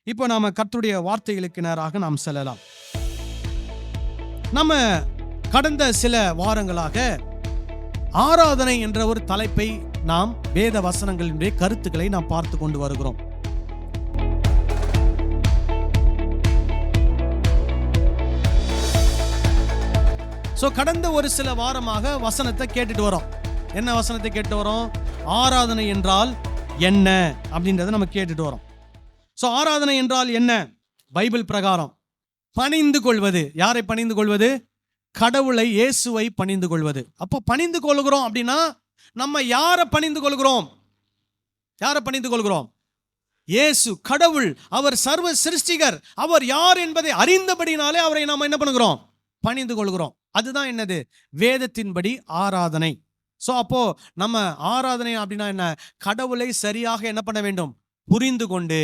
இப்போ நாம கர்த்தருடைய வார்த்தைகளுக்கு நேராக நாம் செல்லலாம். நம்ம கடந்த சில வாரங்களாக ஆராதனை என்ற ஒரு தலைப்பை நாம் வேத வசனங்களினுடைய கருத்துக்களை நாம் பார்த்து கொண்டு வருகிறோம். கடந்த ஒரு சில வாரமாக வசனத்தை கேட்டுட்டு வரோம். என்ன வசனத்தை கேட்டு வரோம்? ஆராதனை என்றால் என்ன அப்படின்றத நம்ம கேட்டுட்டு வரோம். ஆராதனை என்றால் என்ன? பைபிள் பிரகாரம் பணிந்து கொள்வது. யாரை பணிந்து கொள்வது? கடவுளை, இயேசுவை பணிந்து கொள்வது. அப்போ பணிந்து கொள்கிறோம் அப்படின்னா நம்ம யாரை பணிந்து கொள்கிறோம்? யாரை பணிந்து கொள்கிறோம்? இயேசு, கடவுள். அவர் சர்வ சிருஷ்டிகர். அவர் யார் என்பதை அறிந்தபடினாலே அவரை நாம் என்ன பண்ணுகிறோம்? பணிந்து கொள்கிறோம். அதுதான் என்னது? வேதத்தின்படி ஆராதனை. அப்போ நம்ம ஆராதனை அப்படின்னா என்ன? கடவுளை சரியாக என்ன பண்ண வேண்டும்? புரிந்து கொண்டு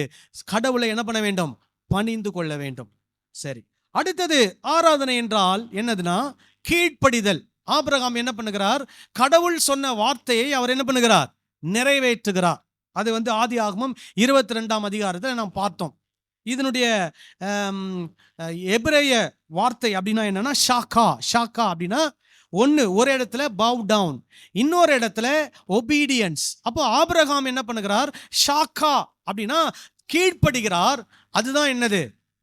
கடவுளை என்ன பண்ண வேண்டும்? பணிந்து கொள்ள வேண்டும். சரி, அடுத்தது ஆராதனை என்றால் என்னதுன்னா கீழ்ப்படிதல். ஆபிரகாம் என்ன பண்ணுகிறார்? கடவுள் சொன்ன வார்த்தையை அவர் என்ன பண்ணுகிறார்? நிறைவேற்றுகிறார். அது ஆதியாகமம் 22ஆம் அதிகாரத்தில் நாம் பார்த்தோம். இதனுடைய எபிரேய வார்த்தை அப்படின்னா என்னன்னா ஷாக்கா. ஷாக்கா அப்படின்னா ஒரு இடத்துல பவ் டவுன், இன்னொரு இடத்துல ஒபீடியன்ஸ். அப்போ ஆபிரகாம் என்ன பண்ணுகிறார்? ஷாக்கா அப்படின்னா கீழ்ப்படுகிறார். அதுதான் என்னது?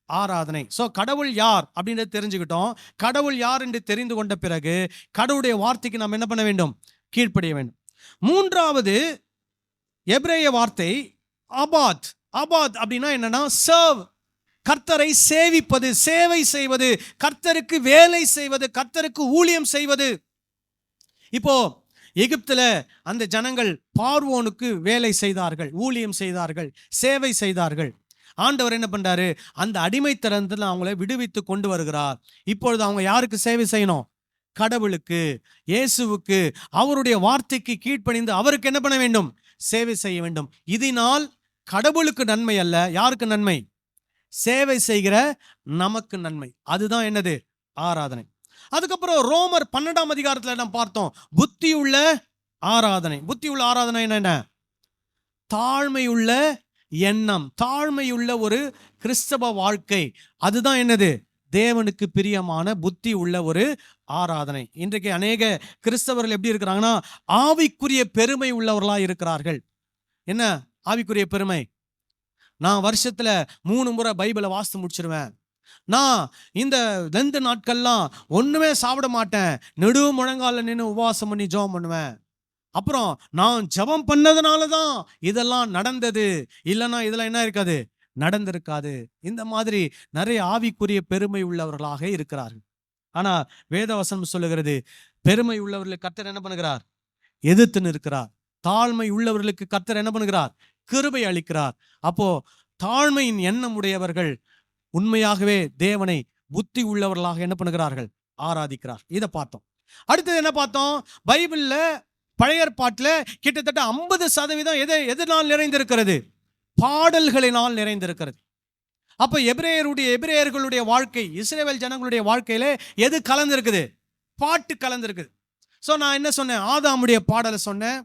ஆராதனை. கடவுள் யார் அப்படின்றத தெரிஞ்சுக்கிட்டோம். கடவுள் யார் என்று தெரிந்து கொண்ட பிறகு கடவுளுடைய வார்த்தைக்கு நாம் என்ன பண்ண வேண்டும்? கீழ்ப்படிய வேண்டும். மூன்றாவது எபிரேய வார்த்தை அபாத். அபாத் அப்படின்னா என்னன்னா சர்வ். கர்த்தரை சேவிப்பது, சேவை செய்வது, கர்த்தருக்கு வேலை செய்வது, கர்த்தருக்கு ஊழியம் செய்வது. இப்போ எகிப்துல அந்த ஜனங்கள் பார்வோனுக்கு வேலை செய்தார்கள், ஊழியம் செய்தார்கள், சேவை செய்தார்கள். ஆண்டவர் என்ன பண்றாரு? அந்த அடிமைத்தனத்தில் அவங்களை விடுவித்து கொண்டு வருகிறார். இப்பொழுது அவங்க யாருக்கு சேவை செய்யணும்? கடவுளுக்கு, இயேசுவுக்கு, அவருடைய வார்த்தைக்கு கீழ்ப்பணிந்து அவருக்கு என்ன பண்ண வேண்டும்? சேவை செய்ய வேண்டும். இதனால் கடவுளுக்கு நன்மை அல்ல. யாருக்கு நன்மை? சேவை செய்கிற நமக்கு நன்மை. அதுதான் என்னது? ஆராதனை. அதுக்கப்புறம் ரோமர் 12ஆம் அதிகாரத்தில் நாம் பார்த்தோம் புத்தியுள்ள ஆராதனை. புத்தியுள்ள ஆராதனை என்ன? தாழ்மையுள்ள எண்ணம், தாழ்மையுள்ள ஒரு கிறிஸ்தவ வாழ்க்கை. அதுதான் என்னது? தேவனுக்கு பிரியமான புத்தி உள்ள ஒரு ஆராதனை. இன்றைக்கு அநேக கிறிஸ்தவர்கள் எப்படி இருக்கிறாங்கன்னா ஆவிக்குரிய பெருமை உள்ளவர்களா இருக்கிறார்கள். என்ன ஆவிக்குரிய பெருமை? நான் வருஷத்துல 3 முறை பைபிளை வாசித்து முடிச்சிருவேன். நான் இந்த 2 நாட்கள்லாம் ஒண்ணுமே சாப்பிட மாட்டேன். நெடு முழங்கால நின்று உபவாசம் பண்ணி ஜெபம் பண்ணுவேன். அப்புறம் நான் ஜெபம் பண்ணதுனால தான் இதெல்லாம் நடந்தது, இல்லைன்னா இதெல்லாம் என்ன இருக்காது? நடந்திருக்காது. இந்த மாதிரி நிறைய ஆவிக்குரிய பெருமை உள்ளவர்களாக இருக்கிறார்கள். ஆனா வேதவசனம் சொல்லுகிறது, பெருமை உள்ளவர்களுக்கு கர்த்தர் என்ன பண்ணுகிறார்? எதிர்த்து நிற்கிறார். தாழ்மை உள்ளவர்களுக்கு கர்த்தர் என்ன பண்ணுகிறார்? கிருபை அளிக்கிறார். அப்போ தாழ்மையின் எண்ணம் உடையவர்கள் உண்மையாகவே தேவனை புத்தி உள்ளவர்களாக என்ன பண்ணுகிறார்கள்? ஆராதிக்கிறார். இதை பார்த்தோம். அடுத்தது என்ன பார்த்தோம்? பைபிள்ல பழைய ஏற்பாட்டுல கிட்டத்தட்ட 50% எதனால் நிறைந்திருக்கிறது? பாடல்களினால் நிறைந்திருக்கிறது. அப்ப எபிரேயர்களுடைய வாழ்க்கை, இஸ்ரவேல் ஜனங்களுடைய வாழ்க்கையில எது கலந்திருக்குது? பாட்டு கலந்திருக்குது. நான் என்ன சொன்னேன்? ஆதாமுடைய பாடலை சொன்னேன்,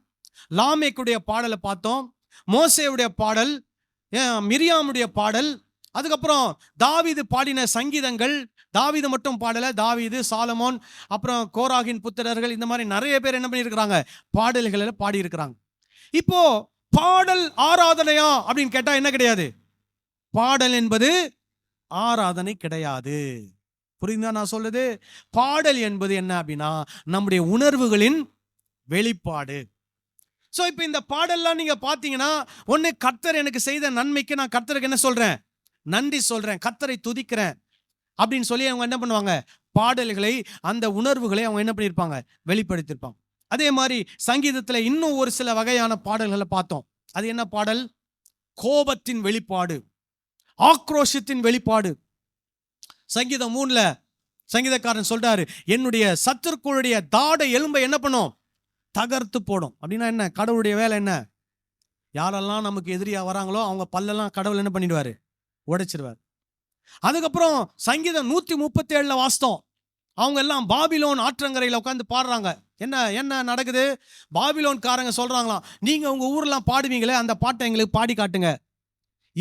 லாமேக்குடைய பாடலை பார்த்தோம், மோசேவுடைய பாடல், மிரியாமுடைய பாடல், அதுக்கப்புறம் தாவீது பாடின சங்கீதங்கள். தாவீது மட்டும் பாடல, தாவீது, சாலமோன், அப்புறம் கோராகின் புத்திரர்கள், இந்த மாதிரி நிறைய பேர் என்ன பண்ணியிருக்கிறாங்க? பாடல்களை பாடி இருக்கிறாங்க. இப்போ பாடல் ஆராதனையா அப்படின்னு கேட்டா என்ன கிடையாது? பாடல் என்பது ஆராதனை கிடையாது. புரியுதா நான் சொல்லுது? பாடல் என்பது என்ன அப்படின்னா நம்முடைய உணர்வுகளின் வெளிப்பாடு. இப்ப இந்த பாடல்லாம் நீங்க பாத்தீங்கன்னா, ஒண்ணு கர்த்தர் எனக்கு செய்த நன்மைக்கு நான் கர்த்தருக்கு என்ன சொல்றேன்? நன்றி சொல்றேன், கர்த்தரை துதிக்கிறேன் அப்படின்னு சொல்லி அவங்க என்ன பண்ணுவாங்க? பாடல்களை, அந்த உணர்வுகளை அவங்க என்ன பண்ணியிருப்பாங்க? வெளிப்படுத்தியிருப்பாங்க. அதே மாதிரி சங்கீதத்துல இன்னும் ஒரு சில வகையான பாடல்களை பார்த்தோம். அது என்ன பாடல்? கோபத்தின் வெளிப்பாடு, ஆக்ரோஷத்தின் வெளிப்பாடு. சங்கீதம் 3ல சங்கீதக்காரன் சொல்றாரு, என்னுடைய சத்துருக்களுடைய தாட எலும்பை என்ன பண்ணும்? தகர்த்து போடும். அப்படின்னா என்ன? கடவுளுடைய வேலை என்ன? யாரெல்லாம் நமக்கு எதிரியா வராங்களோ அவங்க பல்லெல்லாம் கடவுள் என்ன பண்ணிடுவாரு? உடைச்சிருவார். அதுக்கப்புறம் சங்கீதம் 137ல வாஸ்தம், அவங்க எல்லாம் பாபிலோன் ஆற்றங்கரையில் உட்காந்து பாடுறாங்க. என்ன நடக்குது? பாபிலோன்காரங்க சொல்றாங்களாம், நீங்க உங்க ஊர்லாம் பாடுவீங்களே, அந்த பாட்டை எங்களுக்கு பாடி காட்டுங்க.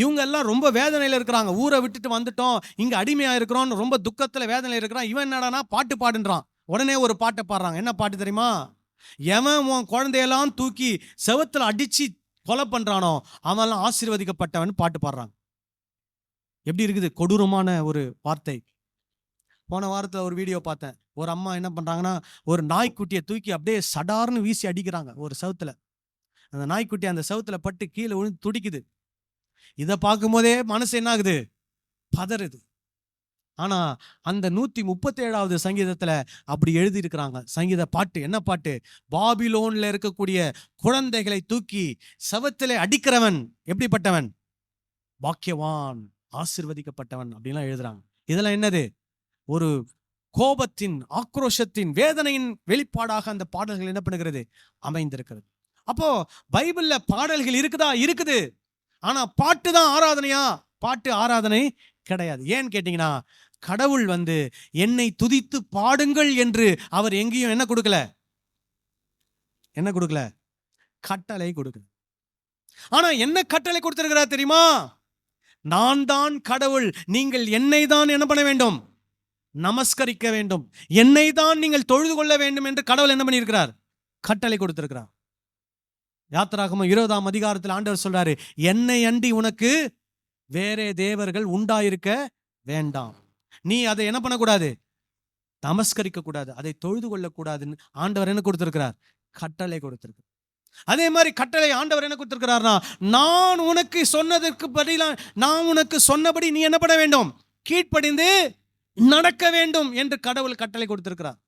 இவங்க எல்லாம் ரொம்ப வேதனையில இருக்கிறாங்க. ஊரை விட்டுட்டு வந்துட்டோம், இங்க அடிமையா இருக்கிறோம், ரொம்ப துக்கத்துல வேதனையில இருக்கிறான். இவன் என்னடானா பாட்டு பாடுன்றான். உடனே ஒரு பாட்டை பாடுறாங்க. என்ன பாட்டு தெரியுமா? எவன் உன் குழந்தையெல்லாம் தூக்கி செவுத்துல அடிச்சு கொலை பண்றானோ அவன்லாம் ஆசீர்வதிக்கப்பட்டவன் பாட்டு பாடுறாங்க. எப்படி இருக்குது? கொடூரமான ஒரு வார்த்தை. போன வாரத்துல ஒரு வீடியோ பார்த்தேன். ஒரு அம்மா என்ன பண்றாங்கன்னா, ஒரு நாய்க்குட்டியை தூக்கி அப்படியே சடார்னு வீசி அடிக்கிறாங்க ஒரு செவுத்துல. அந்த நாய்க்குட்டி அந்த செவுத்துல பட்டு கீழே விழுந்து துடிக்குது. இதை பார்க்கும் போதே மனசு என்ன ஆகுது? பதறுது. ஆனா அந்த 137வது சங்கீதத்துல அப்படி எழுதி இருக்கிறாங்க. சங்கீத பாட்டு என்ன பாட்டு? பாபிலோன்ல இருக்கக்கூடிய குழந்தைகளை தூக்கி செவத்திலே அடிக்கிறவன் எப்படிப்பட்டவன்? பாக்கியவான், ஆசீர்வதிக்கப்பட்டவன் அப்படின்லாம் எழுதுறாங்க. இதெல்லாம் என்னது? ஒரு கோபத்தின், ஆக்ரோஷத்தின், வேதனையின் வெளிப்பாடாக அந்த பாடல்கள் என்ன பண்ணுகிறது? அமைந்திருக்கிறது. அப்போ பைபிள்ல பாடல்கள் இருக்குதா? இருக்குது. ஆனா பாட்டு தான் ஆராதனையா? பாட்டு ஆராதனை கிடையாது. ஏன்னு கேட்டீங்கன்னா, கடவுள் என்னை துதித்து பாடுங்கள் என்று அவர் எங்கேயும் என்ன கொடுக்கல? என்ன கொடுக்கல? கட்டளை கொடுக்கல. ஆனா என்ன கட்டளை கொடுத்திருக்கிறார் தெரியுமா? நான் தான் கடவுள், நீங்கள் என்னை தான் என்ன பண்ண வேண்டும்? நமஸ்கரிக்க வேண்டும், என்னை தான் நீங்கள் தொழுது கொள்ள வேண்டும் என்று கடவுள் என்ன பண்ணியிருக்கிறார்? கட்டளை கொடுத்திருக்கிறார். யாத்திராகமம் 20ஆம் அதிகாரத்தில் ஆண்டவர் சொல்றாரு, என்னை அண்டி உனக்கு வேறே தேவர்கள் உண்டாயிருக்க வேண்டாம். நீ அதை என்ன பண்ணக்கூடாது? நமஸ்கரிக்க கூடாது, அதை தொழுது கொள்ளக்கூடாதுன்னு ஆண்டவர் என்ன கொடுத்திருக்கிறார்? கட்டளை கொடுத்திருக்கிறார். அதே மாதிரி கட்டளை ஆண்டவர் என்ன கொடுத்திருக்கிறார்னா, நான் உனக்கு சொன்னதற்கு பதிலா, நான் உனக்கு சொன்னபடி நீ என்ன பண்ண வேண்டும்? கீழ்ப்படிந்து நடக்க வேண்டும் என்று கடவுள் கட்டளை கொடுத்திருக்கிறார்.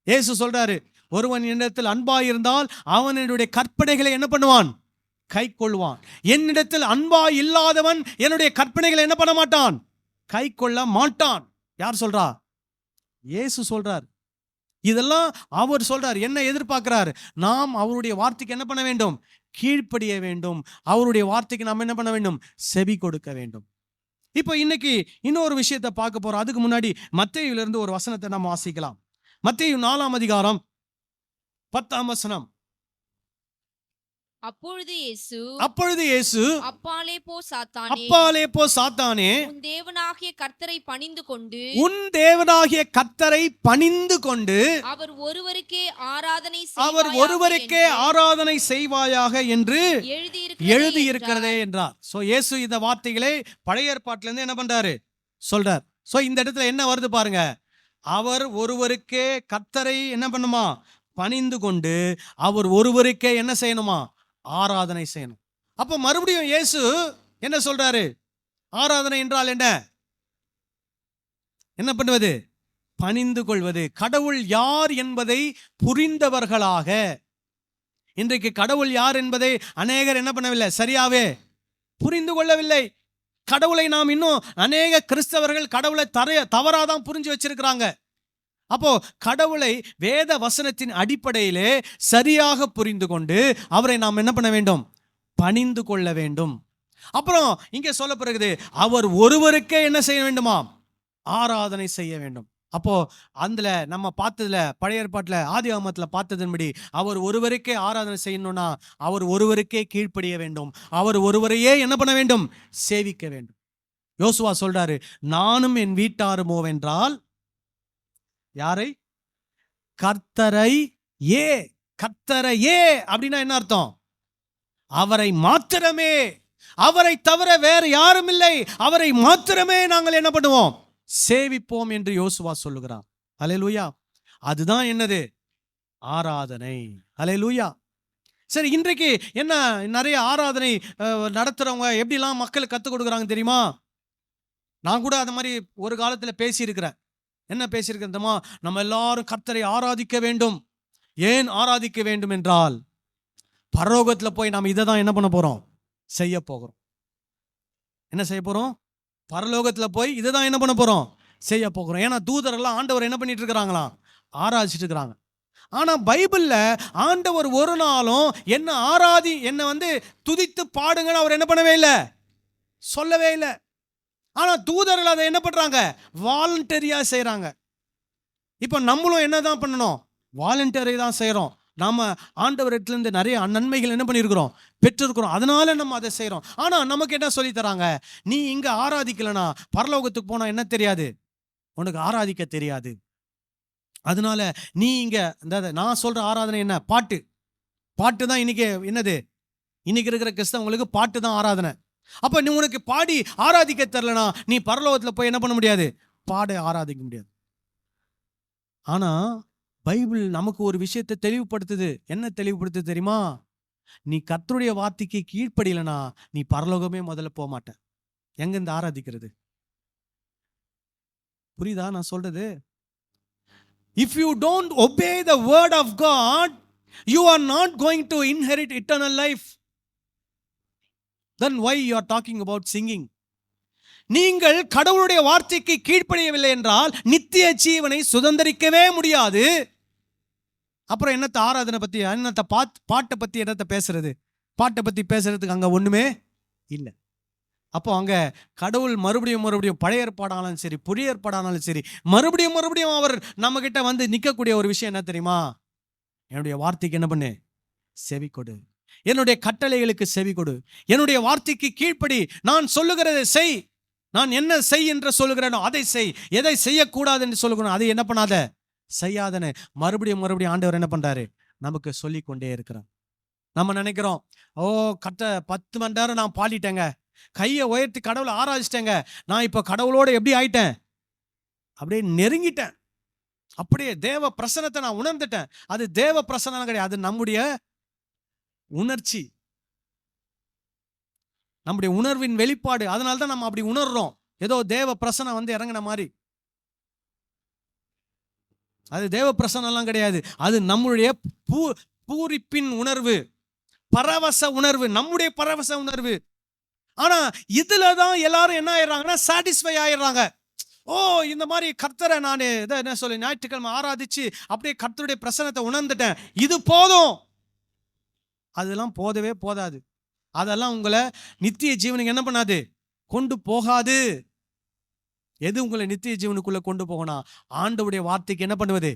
இயேசு சொல்றாரு, ஒருவன் என்னிடத்தில் அன்பாயிருந்தால் அவன் என்னுடைய கற்பனைகளை என்ன பண்ணுவான்? கை கொள்வான். என்னிடத்தில் அன்பாய் இல்லாதவன் என்னுடைய கற்பனைகளை என்ன பண்ண மாட்டான்? கை கொள்ள மாட்டான். யார் சொல்றா? இயேசு சொல்றார். இதெல்லாம் அவர் சொல்றார். என்ன எதிர்பார்க்கிறார்? நாம் அவருடைய வார்த்தைக்கு என்ன பண்ண வேண்டும்? கீழ்ப்படிய வேண்டும். அவருடைய வார்த்தைக்கு நாம் என்ன பண்ண வேண்டும்? செவி கொடுக்க வேண்டும். இப்போ இன்னைக்கு இன்னொரு விஷயத்தை பார்க்க போறோம். அதுக்கு முன்னாடி மத்தேயுவிலிருந்து ஒரு வசனத்தை நாம் வாசிக்கலாம். மத்தேயு 4ஆம் அதிகாரம் 10ஆம் வசனம். அப்பொழுது இயேசு அப்பாலே போ சாத்தானே, உன் தேவனாகிய கர்த்தரை பணிந்து கொண்டு அவர் ஒருவருக்கே ஆராதனை செய்வாயாக என்று எழுதியிருக்கிறதே என்றார். சோ இயேசு இந்த வார்த்தைகளை பழைய ஏற்பாட்டில இருந்து என்ன பண்றாரு? சொல்றார். சோ இந்த இடத்துல என்ன வருது பாருங்க. அவர் ஒருவருக்கே கர்த்தரை என்ன பண்ணுமா? பணிந்து கொண்டு அவர் ஒருவருக்கே என்ன செய்யணுமா? ஆராதனை செய்யணும். அப்ப மறுபடியும் இயேசு என்ன சொல்றாரு? ஆராதனை என்றால் என்ன? என்ன பண்ணுவது? பணிந்து கொள்வது. கடவுள் யார் என்பதை புரிந்தவர்களாக. இன்றைக்கு கடவுள் யார் என்பதை அநேகர் என்ன பண்ணவில்லை? சரியாவே புரிந்து கொள்ளவில்லை. கடவுளை நாம் இன்னும் அநேக கிறிஸ்தவர்கள் கடவுளை தவறாதான் புரிஞ்சு வச்சிருக்கிறாங்க. அப்போ கடவுளை வேத வசனத்தின் அடிப்படையிலே சரியாக புரிந்து கொண்டு அவரை நாம் என்ன பண்ண வேண்டும்? பணிந்து கொள்ள வேண்டும். அப்புறம் இங்கே சொல்லப்படுகிறது, அவர் ஒருவருக்கே என்ன செய்ய வேண்டுமா? ஆராதனை செய்ய வேண்டும். அப்போ அதுல நம்ம பார்த்ததுல பழைய ஏற்பாட்டுல ஆதியாகமத்துல பார்த்ததன்படி அவர் ஒருவருக்கே ஆராதனை செய்யணும்னா அவர் ஒருவருக்கே கீழ்ப்படிய வேண்டும். அவர் ஒருவரையே என்ன பண்ண வேண்டும்? சேவிக்க வேண்டும். யோசுவா சொல்றாரு, நானும் என் வீட்டாருமோ என்றால் யாரை? கர்த்தரையே. கர்த்தரையே அப்படின்னா என்ன அர்த்தம்? அவரை மாத்திரமே, அவரை தவிர வேற யாரும் இல்லை, அவரை மாத்திரமே நாங்கள் என்ன பண்ணுவோம்? சேவிப்போம் என்று யோசுவா சொல்லுகிறார். அல்லேலூயா. அதுதான் என்னது? ஆராதனை. அல்லேலூயா. சரி, இன்றைக்கு என்ன நிறைய ஆராதனை நடத்துறவங்க எப்படிலாம் மக்களுக்கு கற்றுக் கொடுக்குறாங்க தெரியுமா? நான் கூட அது மாதிரி ஒரு காலத்துல பேசியிருக்கிறேன். என்ன பேசியிருக்கிறோமா? நம்ம எல்லாரும் கர்த்தரை ஆராதிக்க வேண்டும். ஏன் ஆராதிக்க வேண்டும் என்றால், பரலோகத்துல போய் நாம் இதை தான் என்ன பண்ண போறோம்? செய்ய போகிறோம். என்ன செய்ய போறோம்? பரலோகத்துல போய் இதை தான் என்ன பண்ண போறோம்? செய்ய போகிறோம். ஏன்னா தூதரெல்லாம் ஆண்டவர் என்ன பண்ணிட்டு இருக்கிறாங்களாம்? ஆராதிச்சுட்டு இருக்கிறாங்க. ஆனா பைபிள்ல ஆண்டவர் ஒரு நாளும் என்ன துதித்து பாடுங்கன்னு அவர் என்ன பண்ணவே இல்லை, சொல்லவே இல்லை. ஆனா தூதர்கள் அதை என்ன பண்றாங்க? வாலண்டரியா செய்யறாங்க. இப்ப நம்மளும் என்னதான் பண்ணணும்? வாலண்டரி தான் செய்யறோம். நாம ஆண்டவரிடத்திலிருந்து நிறைய நன்மைகள் என்ன பண்ணியிருக்கிறோம், பெற்றிருக்கிறோம். அதனால நம்ம அதை செய்கிறோம். ஆனால் நமக்கு என்ன சொல்லி தராங்க, நீ இங்கே ஆராதிக்கலனா பரலோகத்துக்கு போனால் என்ன தெரியாது, உனக்கு ஆராதிக்க தெரியாது. அதனால நீ இங்கே நான் சொல்கிற ஆராதனை என்ன, பாட்டு. பாட்டு தான் இன்னைக்கு என்னது, இன்னைக்கு இருக்கிற கிறிஸ்தவங்களுக்கு பாட்டு தான் ஆராதனை. அப்போ நீ உனக்கு பாடி ஆராதிக்க தெரிலனா நீ பரலோகத்தில் போய் என்ன பண்ண முடியாது, பாட ஆராதிக்க முடியாது. ஆனால் பைபிள் நமக்கு ஒரு விஷயத்தை தெளிவுபடுத்துது. என்ன தெளிவுபடுத்துது தெரியுமா, நீ கர்த்தருடைய வார்த்தைக்கு கீழ்ப்படியலனா நீ பரலோகமே முதல்ல போக மாட்ட. எங்கிருந்து ஆராதிக்கிறது? புரியுதா நான் சொல்றது? If you don't obey the word of God, you are not going to inherit eternal life. Then why you are talking about singing? நீங்கள் கடவுளுடைய வார்த்தைக்கு கீழ்ப்படியவில்லை என்றால் நித்திய ஜீவனை சுதந்திரிக்கவே முடியாது. அப்புறம் என்னத்த ஆராதனை பத்தி, என்னத்த பாட்டை பத்தி என்னத்தை பேசுறது? பாட்டை பத்தி பேசுறதுக்கு அங்க ஒண்ணுமே இல்லை. அப்போ அங்க கடவுள் மறுபடியும் பழைய ஏற்பாடானாலும் சரி புதிய ஏற்பாடானாலும் சரி மறுபடியும் அவர் நம்ம கிட்ட வந்து நிற்கக்கூடிய ஒரு விஷயம் என்ன தெரியுமா, என்னுடைய வார்த்தைக்கு என்ன பண்ணு, செவி கொடு, என்னுடைய கட்டளைகளுக்கு செவி கொடு, என்னுடைய வார்த்தைக்கு கீழ்ப்படி, நான் சொல்லுகிறதை செய். நான் என்ன செய் என்று சொல்லுகிறேனோ அதை செய், எதை செய்யக்கூடாது என்று சொல்லுகிறோம் அதை என்ன பண்ணாத, செய்யாதன்னு மறுபடியும் ஆண்டவர் என்ன பண்றாரு, நமக்கு சொல்லி கொண்டே இருக்கிறார். நம்ம நினைக்கிறோம், ஓ 10 மணி நேரம் நான் பாடிட்டேங்க, கையை உயர்த்தி கடவுளை ஆராதிச்சிட்டேங்க, நான் இப்போ கடவுளோட எப்படி ஆயிட்டேன், அப்படியே நெருங்கிட்டேன், அப்படியே தேவ பிரசன்னத்தை நான் உணர்ந்துட்டேன். அது தேவ பிரசன்னம் கிடையாது, அது நம்முடைய உணர்ச்சி, நம்முடைய உணர்வின் வெளிப்பாடு. அதனால தான் நம்ம அப்படி உணர்றோம், ஏதோ தேவ பிரசன்னம் வந்து இறங்கின மாதிரி. அது தேவ பிரசன்னம்லாம் கிடையாது, அது நம்முடைய பூரிப்பின் உணர்வு, பரவச உணர்வு, நம்முடைய பரவச உணர்வு. ஆனா இதுல தான் எல்லாரும் என்ன ஆயிடுறாங்கன்னா சாட்டிஸ்ஃபை ஆயிடுறாங்க. ஓ இந்த மாதிரி கர்த்தரை நான் என்ன சொல்லி ஞாயிற்றுக்கிழமை ஆராதிச்சு அப்படியே கர்த்தருடைய பிரசன்னத்தை உணர்ந்துட்டேன், இது போதும். அதெல்லாம் போதவே போதாது. அதெல்லாம் உங்களை நித்திய ஜீவனுக்கு என்ன பண்ணாது, கொண்டு போகாது. எது உங்களை நித்திய ஜீவனுக்குள்ள கொண்டு போகணும், ஆண்டவருடைய வார்த்தைக்கு என்ன பண்ணுவது,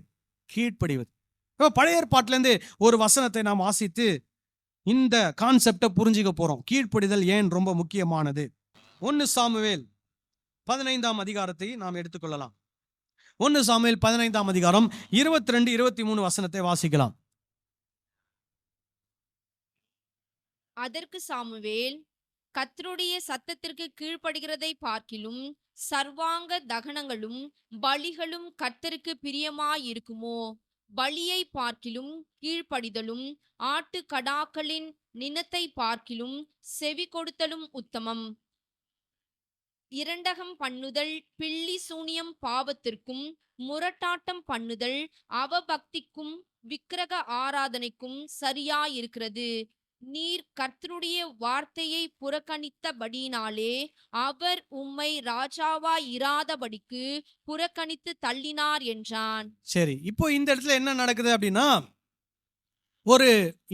கீழ்ப்படிவது. இப்போ பழைய ஏற்பாட்டிலேருந்து ஒரு வசனத்தை நாம் வாசித்து இந்த கான்செப்டை புரிஞ்சுக்க போறோம். கீழ்ப்படிதல் ஏன் ரொம்ப முக்கியமானது. 1 சாமுவேல் 15ஆம் அதிகாரத்தை நாம் எடுத்துக்கொள்ளலாம். 1 சாமுவேல் 15ஆம் அதிகாரம் 22, 23 வசனத்தை வாசிக்கலாம். அதற்கு சாமுவேல், கர்த்தருடைய சத்தத்திற்கு கீழ்ப்படுகிறதை பார்க்கிலும் சர்வாங்க தகனங்களும் பலிகளும் கர்த்தருக்கு பிரியமாயிருக்குமோ? பலியை பார்க்கிலும் கீழ்ப்படிதலும் ஆட்டு கடாக்களின் நினத்தை பார்க்கிலும் செவி கொடுத்தலும் உத்தமம். இரண்டகம் பண்ணுதல் பில்லி சூனியம் பாவத்திற்கும் முரட்டாட்டம் பண்ணுதல் அவபக்திக்கும் விக்கிரக ஆராதனைக்கும் சரியாயிருக்கிறது. நீர் கர்த்தருடைய வார்த்தையை புறக்கணித்தபடினாலே அவர் உம்மை ராஜாவாய் இராதபடிக்கு புறக்கணித்து தள்ளினார் என்றான். சரி, இப்போ இந்த இடத்துல என்ன நடக்குது அப்படின்னா, ஒரு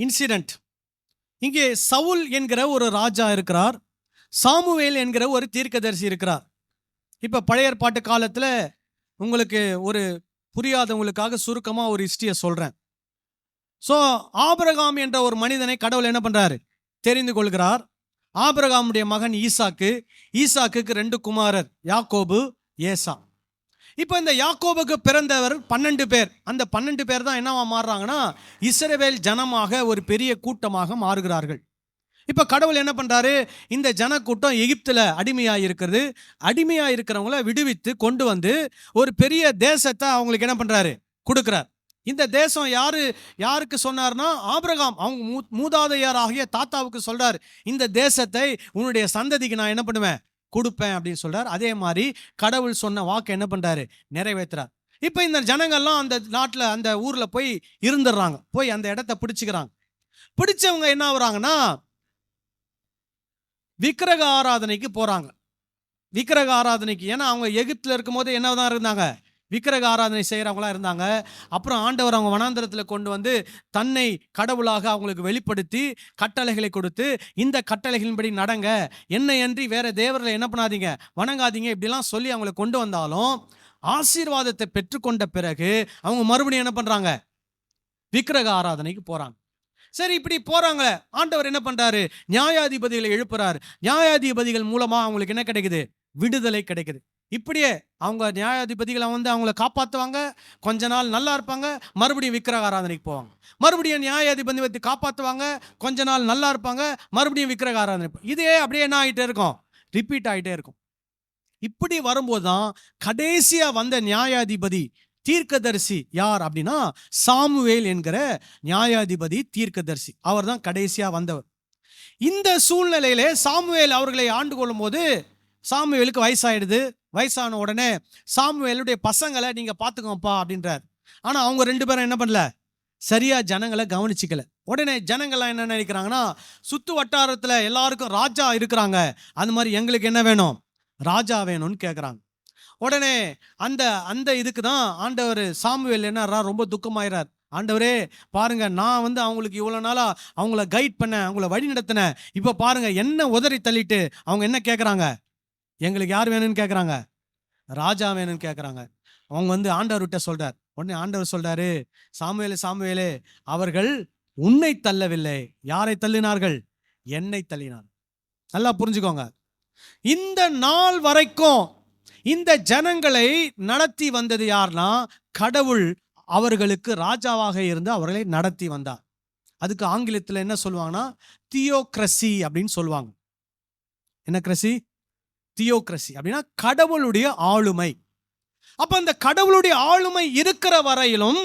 இன்சிடென்ட். இங்கே சவுல் என்கிற ஒரு ராஜா இருக்கிறார், சாமுவேல் என்கிற ஒரு தீர்க்கதரிசி இருக்கிறார். இப்போ பழைய ஏற்பாட்டு காலத்தில் உங்களுக்கு ஒரு புரியாதவங்களுக்காக சுருக்கமாக ஒரு ஹிஸ்டரியை சொல்கிறேன். ஸோ ஆபிரகாம் என்ற ஒரு மனிதனை கடவுள் என்ன பண்ணுறாரு, தெரிந்து கொள்கிறார். ஆபிரகாமுடைய மகன் ஈசாக்கு, ஈசாக்குக்கு 2 குமாரர், யாக்கோபு, ஏசா. இப்போ இந்த யாக்கோபுக்கு பிறந்தவர் 12 பேர். அந்த 12 பேர் தான் என்னவா மாறுறாங்கன்னா இஸ்ரவேல் ஜனமாக ஒரு பெரிய கூட்டமாக மாறுகிறார்கள். இப்போ கடவுள் என்ன பண்ணுறாரு, இந்த ஜனக்கூட்டம் எகிப்தில் அடிமையாக இருக்கிறது, அடிமையாக இருக்கிறவங்கள விடுவித்து கொண்டு வந்து ஒரு பெரிய தேசத்தை அவங்களுக்கு என்ன பண்ணுறாரு, கொடுக்குறார். இந்த தேசம் யாருக்கு சொன்னார்னா ஆபிரகாம், அவங்க மூதாதையார் ஆகிய தாத்தாவுக்கு சொல்றார், இந்த தேசத்தை உன்னுடைய சந்ததிக்கு நான் என்ன பண்ணுவேன், கொடுப்பேன் அப்படின்னு சொல்றார். அதே மாதிரி கடவுள் சொன்ன வாக்கு என்ன பண்றாரு, நிறைவேற்றுறார். இப்போ இந்த ஜனங்கள்லாம் அந்த நாட்டில் அந்த ஊரில் போய் இருந்துடுறாங்க, போய் அந்த இடத்த பிடிச்சிக்கிறாங்க. பிடிச்சவங்க என்ன ஆகுறாங்கன்னா விக்கிரக ஆராதனைக்கு போறாங்க. விக்கிரக ஆராதனைக்கு, ஏன்னா அவங்க எகிப்தில் இருக்கும் போது என்னதான் இருந்தாங்க, விக்கிரக ஆராதனை செய்கிறவங்களா இருந்தாங்க. அப்புறம் ஆண்டவர் அவங்க வனாந்தரத்தில் கொண்டு வந்து தன்னை கடவுளாக அவங்களுக்கு வெளிப்படுத்தி கட்டளைகளை கொடுத்து, இந்த கட்டளைகளின்படி நடங்க, என்னை அன்றி வேற தேவர்களை என்ன பண்ணாதீங்க, வணங்காதீங்க, இப்படிலாம் சொல்லி அவங்களை கொண்டு வந்தாலும் ஆசீர்வாதத்தை பெற்றுக்கொண்ட பிறகு அவங்க மறுபடியும் என்ன பண்றாங்க, விக்கிரக ஆராதனைக்கு போறாங்க. சரி, இப்படி போறாங்களே, ஆண்டவர் என்ன பண்றாரு? நியாயாதிபதிகளை எழுப்புறாரு. நியாயாதிபதிகள் மூலமா அவங்களுக்கு என்ன கிடைக்குது? விடுதலை கிடைக்குது. இப்படியே அவங்க நியாயாதிபதிகளை அவங்கள காப்பாத்துவாங்க. கொஞ்ச நாள் நல்லா இருப்பாங்க, மறுபடியும் விக்கிரக ஆராதனைக்கு போவாங்க. மறுபடியும் நியாயாதிபதி காப்பாத்துவாங்க, கொஞ்ச நாள் நல்லா இருப்பாங்க, மறுபடியும் விக்கிரக ஆராதனை. இதே அப்படியே என்ன ஆகிட்டே இருக்கும்? ரிப்பீட் ஆகிட்டே இருக்கும். இப்படி வரும்போது தான் கடைசியா வந்த நியாயாதிபதி தீர்க்கதரிசி யார் அப்படின்னா சாமுவேல் என்கிற நியாயாதிபதி தீர்க்கதரிசி. அவர் தான் கடைசியா வந்தவர். இந்த சூழ்நிலையிலே சாமுவேல் அவர்களை ஆண்டு கொள்ளும் போது சாமுவேலுக்கு வயசாயிடுது. வயசான உடனே சாமுவேலுடைய பசங்களை நீங்க பாத்துக்கோப்பா அப்படின்றார். ஆனா அவங்க 2 பேரும் என்ன பண்ணல? சரியா ஜனங்களை கவனிச்சுக்கல. உடனே ஜனங்கள்லாம் என்ன நினைக்கிறாங்கன்னா, சுத்து வட்டாரத்துல எல்லாருக்கும் ராஜா இருக்கிறாங்க, அந்த மாதிரி எங்களுக்கு என்ன வேணும்? ராஜா வேணும்னு கேட்குறாங்க. உடனே அந்த அந்த இதுக்கு தான் ஆண்டவர் சாமுவேல் என்ன ரொம்ப துக்கமாயிறார். ஆண்டவரே பாருங்க, நான் அவங்களுக்கு இவ்வளோ நாளா அவங்கள கைட் பண்ணேன், அவங்கள வழி நடத்தினேன். இப்போ பாருங்க என்ன உதறி தள்ளிட்டு அவங்க என்ன கேட்குறாங்க? எங்களுக்கு யார் வேணும்னு கேட்குறாங்க? ராஜா வேணும்னு கேட்குறாங்க. அவங்க ஆண்டவர்கிட்ட சொல்றார். உடனே ஆண்டவர் சொல்றாரு, சாமுவேலே சாமுவேலே, அவர்கள் உன்னை தள்ளவில்லை. யாரை தள்ளினார்கள்? என்னை தள்ளினார். நல்லா புரிஞ்சுக்கோங்க. இந்த நாள் வரைக்கும் இந்த ஜனங்களை நடத்தி வந்தது யார்னா, கடவுள் அவர்களுக்கு ராஜாவாக இருந்து அவர்களை நடத்தி வந்தார். அதுக்கு ஆங்கிலத்தில் என்ன சொல்லுவாங்கன்னா தியோக்ரசி அப்படின்னு சொல்லுவாங்க. என்ன கிரசி? தியோக்ரசி அப்படின்னா கடவுளுடைய ஆளுமை. அப்ப அந்த கடவுளுடைய ஆளுமை இருக்கிற வரையிலும்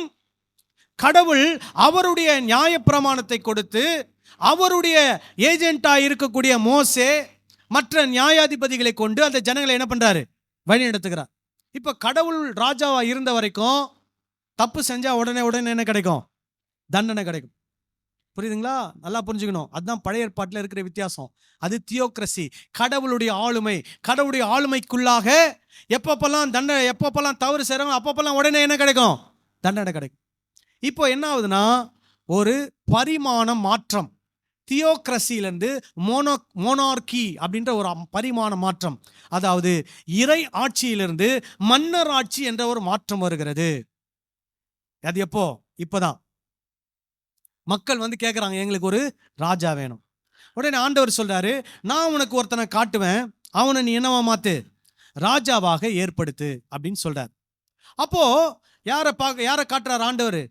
கடவுள் அவருடைய நியாயப்பிரமாணத்தை கொடுத்து அவருடைய ஏஜென்டா இருக்கக்கூடிய மோசே மற்ற நியாயாதிபதிகளை கொண்டு அந்த ஜனங்களை என்ன பண்றாரு? வழி நடத்துகிறார். இப்ப கடவுள் ராஜாவா இருந்த வரைக்கும் தப்பு செஞ்சா உடனே என்ன கிடைக்கும்? தண்டனை கிடைக்கும். புரியுதுங்களா? நல்லா புரிஞ்சுக்கணும். அதுதான் பழைய ஏற்பாட்டில் இருக்கிற வித்தியாசம். அது தியோக்ரசி, கடவுளுடைய ஆளுமை. கடவுளுடைய ஆளுமைக்குள்ளாக எப்பப்பெல்லாம் தவறு செய்றாங்க அப்பப்பெல்லாம் உடனே என்ன கிடைக்கும்? தண்டனை கிடைக்கும். இப்போ என்ன ஆகுதுன்னா, ஒரு பரிமாண மாற்றம். தியோக்ரசியிலிருந்து மோனார்கி அப்படின்ற ஒரு பரிமாண மாற்றம், அதாவது இறை ஆட்சியிலிருந்து மன்னர் ஆட்சி என்ற ஒரு மாற்றம் வருகிறது. அது எப்போ? இப்பதான் மக்கள் கேட்குறாங்க, எங்களுக்கு ஒரு ராஜா வேணும். உடனே ஆண்டவர் சொல்றாரு, நான் உனக்கு ஒருத்தனை காட்டுவேன், அவனை நீ என்னவா மாத்து? ராஜாவாக ஏற்படுத்து அப்படின்னு சொல்றார். அப்போ யாரை காட்டுறார் ஆண்டவர்?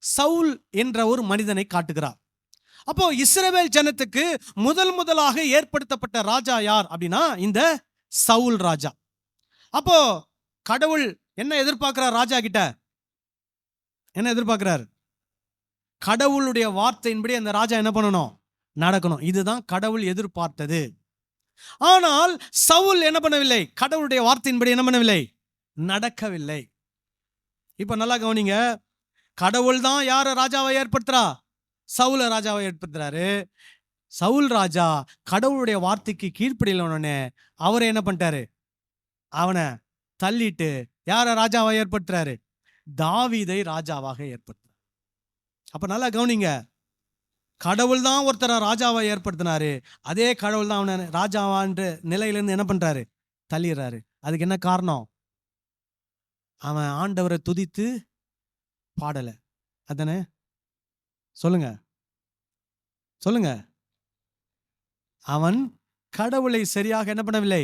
சவுல் என்ற ஒரு மனிதனை காட்டுகிறார். அப்போ இஸ்ரவேல் ஜனத்துக்கு முதலாக ஏற்படுத்தப்பட்ட ராஜா யார் அப்படின்னா இந்த சவுல் ராஜா. அப்போ கடவுள் என்ன எதிர்பார்க்கிறார்? ராஜா கிட்ட என்ன எதிர்பார்க்கிறார்? கடவுளுடைய வார்த்தையின்படி அந்த ராஜா என்ன பண்ணணும்? நடக்கணும். இதுதான் கடவுள் எதிர்பார்த்தது. ஆனால் சவுல் என்ன பண்ணவில்லை? கடவுளுடைய வார்த்தையின்படி என்ன பண்ணவில்லை? நடக்கவில்லை. இப்ப நல்லா கவனிங்க. கடவுள் தான் யார ராஜாவை ஏற்படுத்துறா? சவுல ராஜாவை ஏற்படுத்துறாரு. சவுல் ராஜா கடவுளுடைய வார்த்தைக்கு கீழ்ப்படியலனே அவரை என்ன பண்ணிட்டாரு? அவனை தள்ளிட்டு யார ராஜாவை ஏற்படுத்துறாரு? தாவீதை ராஜாவாக ஏற்படுத்துறாரு. அப்ப நல்லா கவனிங்க. கடவுள் தான் ஒருத்தரை ராஜாவை ஏற்படுத்தினாரு. அதே கடவுள் தான் அவனை ராஜாவான்ற நிலையிலிருந்து என்ன பண்றாரு? தள்ளிடுறாரு. அதுக்கு என்ன காரணம்? அவன் ஆண்டவரை துதித்து பாடல. அதானே? சொல்லுங்க சொல்லுங்க. அவன் கடவுளை சரியாக என்ன பண்ணவில்லை?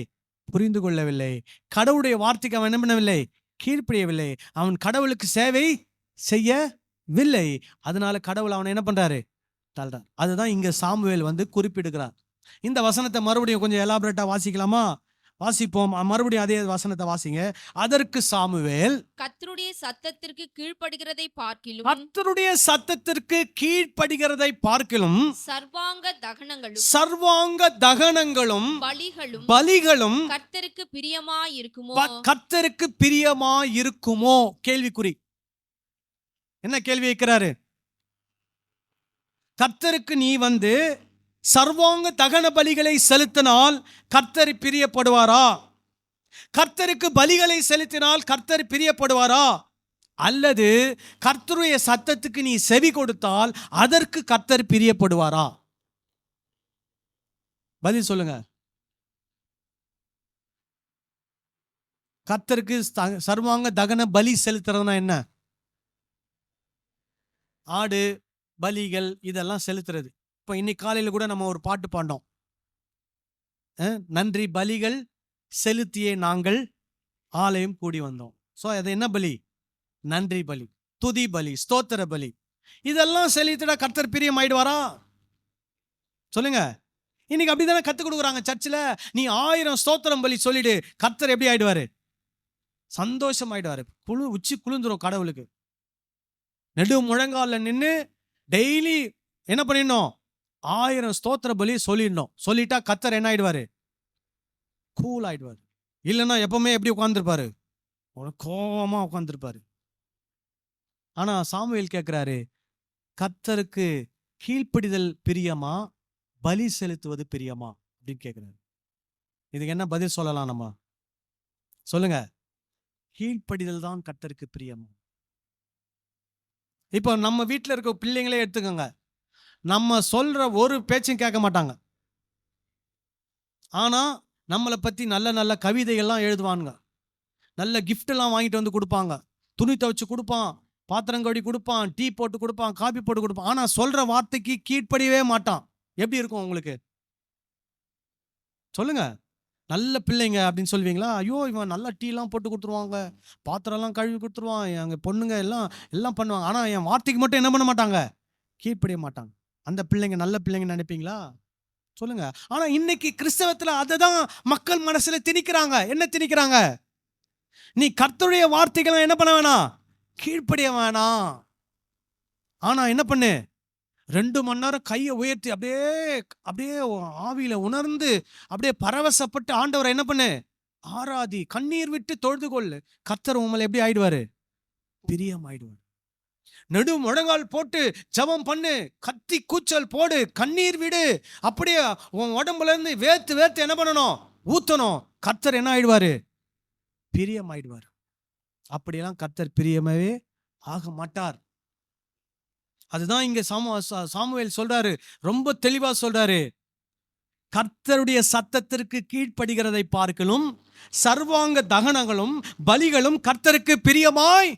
புரிந்து கொள்ளவில்லை. கடவுளுடைய வார்த்தைக்கு அவன் என்ன பண்ணவில்லை? கீழ்ப்படியவில்லை. அவன் கடவுளுக்கு சேவை செய்யவில்லை. அதனால கடவுள் அவனை என்ன பண்றாரு? தள்ளுறார். அதுதான் இங்க சாமுவேல் குறிப்பிடுகிறார். இந்த வசனத்தை மறுபடியும் கொஞ்சம் எலாபரேட்டா வாசிக்கலாமா? வாசிப்போம். மறுபடியும் அதே வசனத்தை வாசிங்க. அதற்கு சாமுவேல், கர்த்தருடைய சத்தத்திற்கு கீழ்ப்படுகிறதை பார்க்கிலும், கர்த்தருடைய சத்தத்திற்கு கீழ்ப்படுகிறதை பார்க்கிலும் சர்வாங்க தகனங்களும் பலிகளும் கர்த்தருக்கு பிரியமாயிருக்குமோ? கர்த்தருக்கு பிரியமாயிருக்குமோ? கேள்விக்குறி. என்ன கேள்வி வைக்கிறாரு? கர்த்தருக்கு நீ சர்வாங்க தகன பலிகளை செலுத்தினால் கர்த்தர் பிரியப்படுவாரா? கர்த்தருக்கு பலிகளை செலுத்தினால் கர்த்தர் பிரியப்படுவாரா? அல்லது கர்த்தருடைய சத்தத்துக்கு நீ செவி கொடுத்தால் அதற்கு கர்த்தர் பிரியப்படுவாரா? பதில் சொல்லுங்க. கர்த்தருக்கு சர்வாங்க தகன பலி செலுத்துறதுனா என்ன? ஆடு பலிகள் இதெல்லாம் செலுத்துறது. இப்போ இன்னைக்கு காலையில கூட நம்ம ஒரு பாட்டு பாண்டோம். நன்றி பலிகள் செலுத்தியே நாங்கள் ஆலயம் கூடி வந்தோம். ஸோ அது என்ன பலி? நன்றி பலி, துதி பலி, ஸ்தோத்திர பலி. இதெல்லாம் செலுத்திட கர்த்தர் பிரியம் ஆயிடுவாரா? சொல்லுங்க. இன்னைக்கு அப்படிதானே கத்துக் கொடுக்குறாங்க சர்ச்சில். நீ 1000 ஸ்தோத்திரம் பலி சொல்லிடு, கர்த்தர் எப்படி ஆயிடுவாரு? சந்தோஷம் ஆயிடுவாரு. உச்சி குளிந்துரும் கடவுளுக்கு. நெடு முழங்கால நின்று டெய்லி என்ன பண்ணிடணும்? 1000 ஸ்தோத்திர பலி சொல்லிடணும். சொல்லிட்டா கர்த்தர் என்ன ஆயிடுவாரு? கூல் ஆயிடுவாரு. இல்லைன்னா எப்பவுமே எப்படி உட்காந்துருப்பாரு? கோபமா உட்காந்துருப்பாரு. ஆனா சாமுவேல் கேட்கிறாரு, கர்த்தருக்கு கீழ்ப்படிதல் பிரியமா, பலி செலுத்துவது பிரியமா அப்படின்னு கேட்கிறாரு. இதுக்கு என்ன பதில் சொல்லலாம் நம்ம? சொல்லுங்க. கீழ்ப்படிதல் தான் கர்த்தருக்கு பிரியமா. இப்போ நம்ம வீட்டில் இருக்க பிள்ளைங்களே எடுத்துக்கோங்க. நம்ம சொல்ற ஒரு பேச்சும் கேட்க மாட்டாங்க. ஆனா நம்மளை பத்தி நல்ல நல்ல கவிதைகள்லாம் எழுதுவானுங்க. நல்ல கிஃப்ட் எல்லாம் வாங்கிட்டு வந்து கொடுப்பாங்க. துணி துவைச்சு கொடுப்பான், பாத்திரம் கழுவி கொடுப்பான், டீ போட்டு கொடுப்பான், காபி போட்டு கொடுப்பான். ஆனா சொல்ற வார்த்தைக்கு கீழ்ப்படியவே மாட்டான். எப்படி இருக்கும் உங்களுக்கு? சொல்லுங்க. நல்ல பிள்ளைங்க அப்படின்னு சொல்லுவீங்களா? ஐயோ இவன் நல்லா டீலாம் போட்டு கொடுத்துருவாங்க, பாத்திரம்லாம் கழுவி கொடுத்துருவான், எங்கள் பொண்ணுங்க எல்லாம் எல்லாம் பண்ணுவாங்க. ஆனால் என் வார்த்தைக்கு மட்டும் என்ன பண்ண மாட்டாங்க? கீழ்ப்படிய மாட்டாங்க. அந்த பிள்ளைங்க நல்ல பிள்ளைங்க நினைப்பீங்களா? சொல்லுங்க. ஆனால் இன்னைக்கு கிறிஸ்தவத்தில் அதை தான் மக்கள் மனசுல திணிக்கிறாங்க. என்ன திணிக்கிறாங்க? நீ கர்த்தருடைய வார்த்தைகளை என்ன பண்ண வேணாம்? கீழ்ப்படிய வேணாம். ஆனால் என்ன பண்ணு? 2 மணி நேரம் கையை உயர்த்தி அப்படியே அப்படியே ஆவியில உணர்ந்து அப்படியே பரவசப்பட்டு ஆண்டவரை என்ன பண்ணு? ஆராதி, கண்ணீர் விட்டு தொழுது கொள்ளு. கர்த்தர் உங்களை எப்படி ஆயிடுவாரு? பிரியம் ஆயிடுவார். நெடு முழங்கால் போட்டு ஜெபம் பண்ணு, கத்தி கூச்சல் போடு, கண்ணீர் விடு. அப்படியே உன் உடம்புல இருந்து வேர்த்து வேர்த்து என்ன பண்ணணும்? ஊத்தணும். கர்த்தர் என்ன ஆயிடுவாரு? பிரியம் ஆயிடுவார். அப்படியெல்லாம் கர்த்தர் பிரியமாவே ஆக மாட்டார். அதுதான் இங்க சாமுவேல் சொல்றாரு, ரொம்ப தெளிவா சொல்றாரு. கர்த்தருடைய சத்தத்திற்கு கீழ்ப்படுகிறதை பார்க்கலும் சர்வாங்க தகனங்களும் பலிகளும் கர்த்தருக்கு பிரியமாய்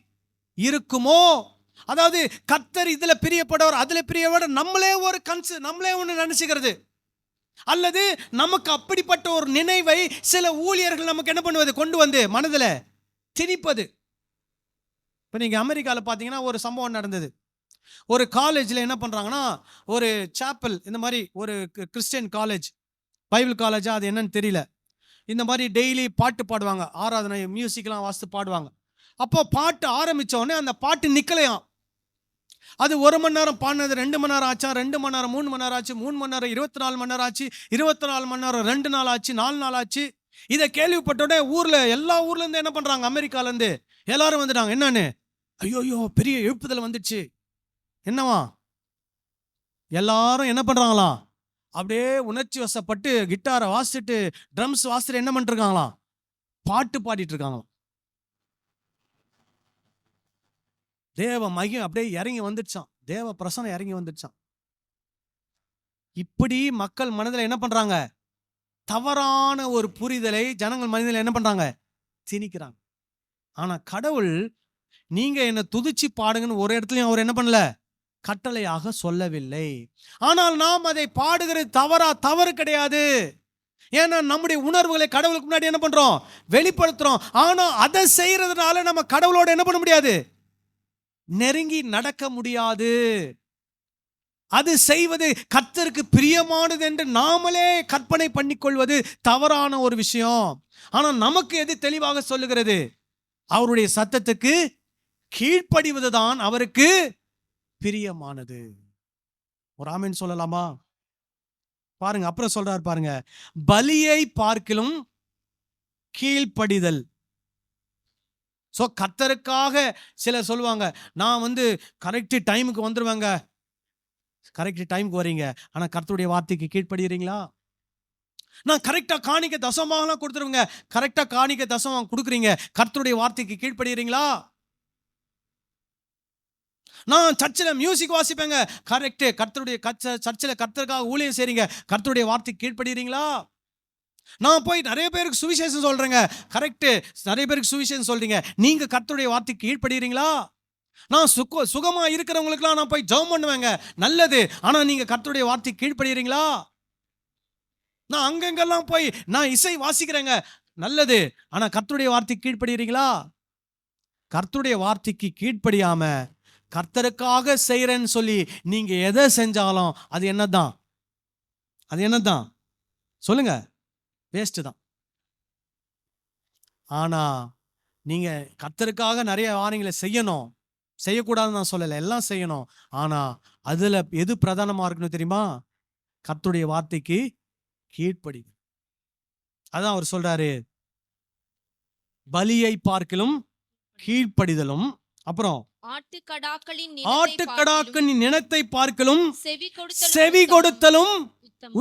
இருக்குமோ? அதாவது கர்த்தர் இதுல பிரியப்படவர், அதுல பிரியப்பட நம்மளே ஒரு நம்மளே ஒன்று நினைச்சுக்கிறது, அல்லது நமக்கு அப்படிப்பட்ட ஒரு நினைவை சில ஊழியர்கள் நமக்கு என்ன பண்ணுவது? கொண்டு வந்து மனதில் திணிப்பது. இப்போ நீங்க அமெரிக்காவில் பார்த்தீங்கன்னா ஒரு சம்பவம் நடந்தது. ஒரு காலேஜில் என்ன பண்ணுறாங்கன்னா, ஒரு சாப்பல், இந்த மாதிரி ஒரு கிறிஸ்டியன் காலேஜ், பைபிள் காலேஜா அது என்னன்னு தெரியல, இந்த மாதிரி டெய்லி பாட்டு பாடுவாங்க, ஆராதனை மியூசிக்லாம் வாசித்து பாடுவாங்க. அப்போ பாட்டு ஆரம்பித்த உடனே அந்த பாட்டு நிற்கலையாம். அது 1 மணி நேரம் பாடினது 2 மணி நேரம் ஆச்சா, 2 மணி நேரம் 3 மணி நேரம் ஆச்சு, 3 மணி நேரம் 24 மணி நேரம் ஆச்சு, 24 மணி நேரம் 2 நாள் ஆச்சு, 4 நாள் ஆச்சு. இதை கேள்விப்பட்டோடனே ஊரில் எல்லா ஊர்லேருந்து என்ன பண்ணுறாங்க? அமெரிக்காலேருந்து எல்லாரும் வந்துட்டாங்க. என்னன்னு? ஐயோ பெரிய எழுப்புதல் வந்துடுச்சு. என்னவா? எல்லாரும் என்ன பண்றாங்களாம்? அப்படியே உணர்ச்சி வசப்பட்டு கிட்டாரை வாசிச்சுட்டு ட்ரம்ஸ் வாசிச்சுட்டு என்ன பண்ணிட்டு இருக்காங்களாம்? பாட்டு பாடிட்டு இருக்காங்களாம். தேவ மகிமை அப்படியே இறங்கி வந்துடுச்சான். தேவ பிரசனம் இறங்கி வந்துடுச்சான். இப்படி மக்கள் மனதில் என்ன பண்றாங்க? தவறான ஒரு புரிதலை ஜனங்கள் மனதில் என்ன பண்றாங்க? திணிக்கிறாங்க. ஆனா கடவுள், நீங்க என்ன துதிச்சு பாடுங்கன்னு ஒரு இடத்துலயும் அவர் என்ன பண்ணல? கட்டளையாக சொல்லவில்லை. ஆனால் நாம் அதை பாடுகிறது தவறு கிடையாது. ஏன்னா நம்முடைய உணர்வுகளை கடவுளுக்கு முன்னாடி என்ன பண்றோம்? வெளிப்படுத்துறோம். ஆனா அதை செய்யறதுனால நம்ம கடவுளோட என்ன பண்ண முடியாது? நெருங்கி நடக்க முடியாது. அது செய்வது கர்த்தருக்கு பிரியமானது என்று நாமளே கற்பனை பண்ணிக்கொள்வது தவறான ஒரு விஷயம். ஆனா நமக்கு எது தெளிவாக சொல்லுகிறது? அவருடைய சத்தத்துக்கு கீழ்ப்படிவதுதான் அவருக்கு பிரியமானது. ஒரு ஆமென் சொல்லலாமா? பாருங்க, அப்புறம் சொல்றாரு பாருங்க, பலியை பார்க்கிலும் கீழ்ப்படிதல். சோ கர்த்தருக்காக சிலர் சொல்லுவாங்க, நான் கரெக்ட் டைமுக்கு வந்துருவாங்க. கரெக்ட் டைமுக்கு வரீங்க, ஆனா கர்த்தருடைய வார்த்தைக்கு கீழ்ப்படுகிறீங்களா? நான் கரெக்டா காணிக்க தசமாகலாம் கொடுத்துருவீங்க, கரெக்டா காணிக்க தசமாக கொடுக்குறீங்க, கர்த்தருடைய வார்த்தைக்கு கீழ்ப்படுகிறீங்களா? நான் சர்ச்சில் மியூசிக் வாசிப்பேங்க, கரெக்டு, கர்த்தருடைய சர்ச்சில் கர்த்தருக்காக ஊழியம் செய்றீங்க, கர்த்தருடைய வார்த்தைக்கு கீழ்ப்படுகிறீங்களா? நான் போய் நிறைய பேருக்கு சுவிசேஷம் சொல்றேங்க, கரெக்டு, நிறைய பேருக்கு சுவிசேஷம் சொல்றீங்க, நீங்க கர்த்தருடைய வார்த்தைக்கு கீழ்ப்படுகிறீங்களா? நான் சுகமா இருக்கிறவங்களுக்குலாம் நான் போய் ஜெபம் பண்ணுவேங்க, நல்லது. ஆனா நீங்க கர்த்தருடைய வார்த்தைக்கு கீழ்ப்படுகிறீங்களா? நான் அங்கங்கெல்லாம் போய் நான் இசை வாசிக்கிறேங்க, நல்லது. ஆனா கர்த்தருடைய வார்த்தைக்கு கீழ்ப்படுகிறீங்களா? கர்த்தருடைய வார்த்தைக்கு கீழ்ப்படியாம கர்த்தருக்காக செய்யறேன்னு சொல்லி நீங்க எதை செஞ்சாலும் அது என்னதான்? அது என்னதான் சொல்லுங்க? வேஸ்ட் தான். ஆனா நீங்க கர்த்தருக்காக நிறைய காரியங்களை செய்யணும், செய்யக்கூடாதுன்னு நான் சொல்லலை, எல்லாம் செய்யணும். ஆனா அதுல எது பிரதானமா இருக்கணும் தெரியுமா? கர்த்தருடைய வார்த்தைக்கு கீழ்ப்படி. அதான் அவர் சொல்றாரு, பலியை பார்க்கிலும் கீழ்ப்படிதலும், அப்புறம் ஆட்டுக்கடாக்களின் நினத்தை பார்க்கிலும் செவி கொடுத்தலும்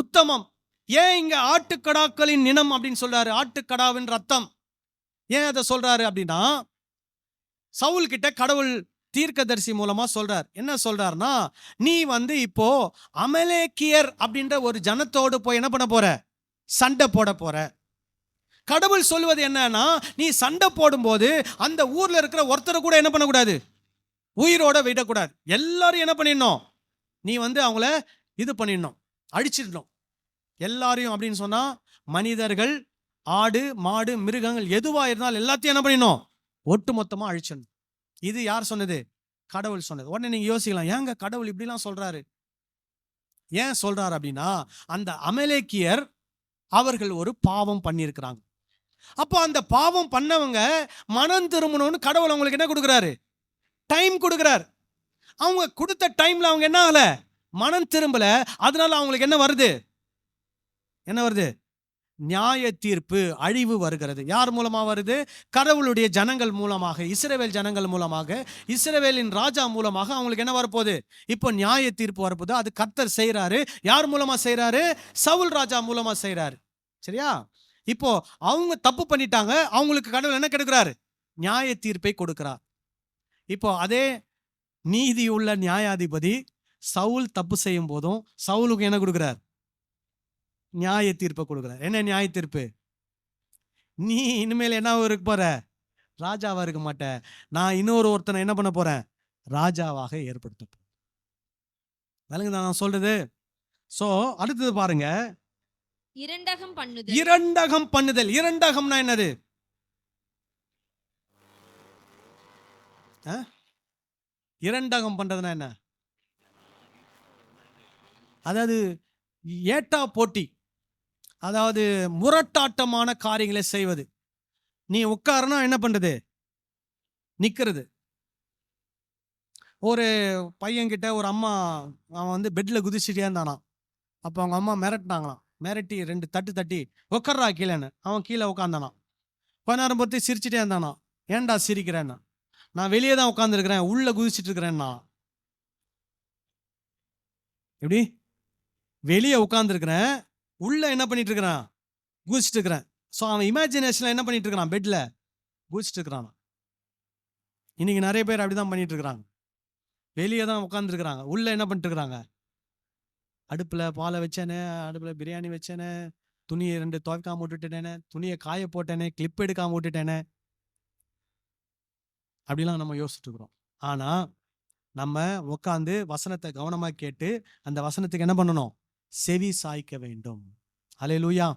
உத்தமம். ஏன் இங்க ஆட்டுக்கடாக்களின் நினம் அப்படின்னு சொல்றாரு? ஆட்டுக்கடாவின் ரத்தம் ஏன் அதை சொல்றாரு அப்படின்னா, சவுல் கிட்ட கடவுள் தீர்க்கதரிசி மூலமா சொல்றார். என்ன சொல்றாருன்னா, நீ இப்போ அமலேக்கியர் அப்படின்ற ஒரு ஜனத்தோடு போய் என்ன பண்ண போற? சண்டை போட போற. கடவுள் சொல்வது என்னன்னா, நீ சண்டை போடும்போது அந்த ஊர்ல இருக்கிற ஒருத்தரை கூட என்ன பண்ணக்கூடாது? உயிரோட விடக்கூடாது. எல்லாரும் என்ன பண்ணிடணும்? நீ அவங்கள இது பண்ணிடணும், அழிச்சிடணும் எல்லாரையும். அப்படின்னு சொன்னா மனிதர்கள், ஆடு, மாடு, மிருகங்கள் எதுவா இருந்தாலும் எல்லாத்தையும் என்ன பண்ணிடணும்? ஒட்டு மொத்தமா அழிச்சிடணும். இது யார் சொன்னது? கடவுள் சொன்னது. உடனே நீங்க யோசிக்கலாம், ஏங்க கடவுள் இப்படிலாம் சொல்றாரு? ஏன் சொல்றாரு அப்படின்னா, அந்த அமலேக்கியர் அவர்கள் ஒரு பாவம் பண்ணியிருக்கிறாங்க. அப்போ அந்த பாவம் பண்ணவங்க மனம் திரும்பணும்னு கடவுள் அவங்களுக்கு என்ன கொடுக்குறாரு? டைம் கொடுக்குறாரு. அவங்க கொடுத்த டைம்ல அவங்க என்ன ஆகல? மனம் திரும்பல. அதனால அவங்களுக்கு என்ன வருது? என்ன வருது? நியாய தீர்ப்பு, அழிவு வருகிறது. யார் மூலமா வருது? கடவுளுடைய ஜனங்கள் மூலமாக, இஸ்ரவேல் ஜனங்கள் மூலமாக, இஸ்ரவேலின் ராஜா மூலமாக அவங்களுக்கு என்ன வரப்போகுது? இப்போ நியாய தீர்ப்பு வரப்போகுது. அது கர்த்தர் செய்யறாரு. யார் மூலமா செய்யறாரு? சவுல் ராஜா மூலமா செய்யறாரு. சரியா? இப்போ அவங்க தப்பு பண்ணிட்டாங்க, அவங்களுக்கு கடவுள் என்ன கொடுக்கிறாரு? நியாய தீர்ப்பை கொடுக்கிறார். இப்போ அதே நீதி உள்ள நியாயாதிபதி சவுல் தப்பு செய்யும் போதும் சவுலுக்கு என்ன கொடுக்கிறார்? நியாய தீர்ப்பை கொடுக்கிறார். என்ன நியாய தீர்ப்பு? நீ இனிமேல் என்ன இருக்க போற? ராஜாவா இருக்க மாட்ட. நான் ஒருத்தனை என்ன பண்ண போறேன்? ராஜாவாக ஏற்படுத்த போறேன். விளங்குதா நான் சொல்றது? சோ அடுத்தது பாருங்க, இரண்டகம் பண்ணுதல். இரண்டகம்னா என்னது? இரண்டகம் பண்றதுனா என்ன? அதாவது ஏட்டா போட்டி, அதாவது முரட்டாட்டமான காரியங்களை செய்வது. நீ உட்காரனா என்ன பண்றது? நிக்கிறது. ஒரு பையன்கிட்ட ஒரு அம்மா, அவன் பெட்ல குதிச்சுட்டே இருந்தானா. அப்போ அவங்க அம்மா மிரட்டினாங்களாம். மிரட்டி 2 தட்டு தட்டி உட்கார்றா கீழேன்னு. அவன் கீழே உட்காந்தானா. கொஞ்ச நேரம் பார்த்து சிரிச்சுட்டே இருந்தானா. ஏன்டா சிரிக்கிறேன்னா, நான் வெளியே தான் உட்காந்துருக்கிறேன், உள்ள குதிச்சுட்டு இருக்கிறேன்னா. எப்படி? வெளியே உட்காந்துருக்கிறேன், உள்ள என்ன பண்ணிட்டு இருக்கிறான்? குதிச்சுட்டு இருக்கிறேன். ஸோ அவன் இமேஜினேஷன்ல என்ன பண்ணிட்டு இருக்கிறான்? பெட்ல குதிச்சுட்டு இருக்கிறான். இன்னைக்கு நிறைய பேர் அப்படிதான் பண்ணிட்டு இருக்கிறாங்க. வெளியே தான் உட்காந்துருக்கிறாங்க, உள்ள என்ன பண்ணிட்டு இருக்கிறாங்க? அடுப்பில் பாலை வச்சேனே, அடுப்பில் பிரியாணி வச்சேனே, துணியை 2 துவைக்காம விட்டுட்டேனே, துணியை காய போட்டேனே, கிளிப் எடுக்காம விட்டுட்டேனே, அப்படிலாம் நம்ம யோசிச்சுட்டு இருக்கிறோம். ஆனா நம்ம உட்காந்து வசனத்தை கவனமா கேட்டு அந்த வசனத்துக்கு என்ன பண்ணணும்? செவி சாய்க்க வேண்டும். அல்லேலூயா.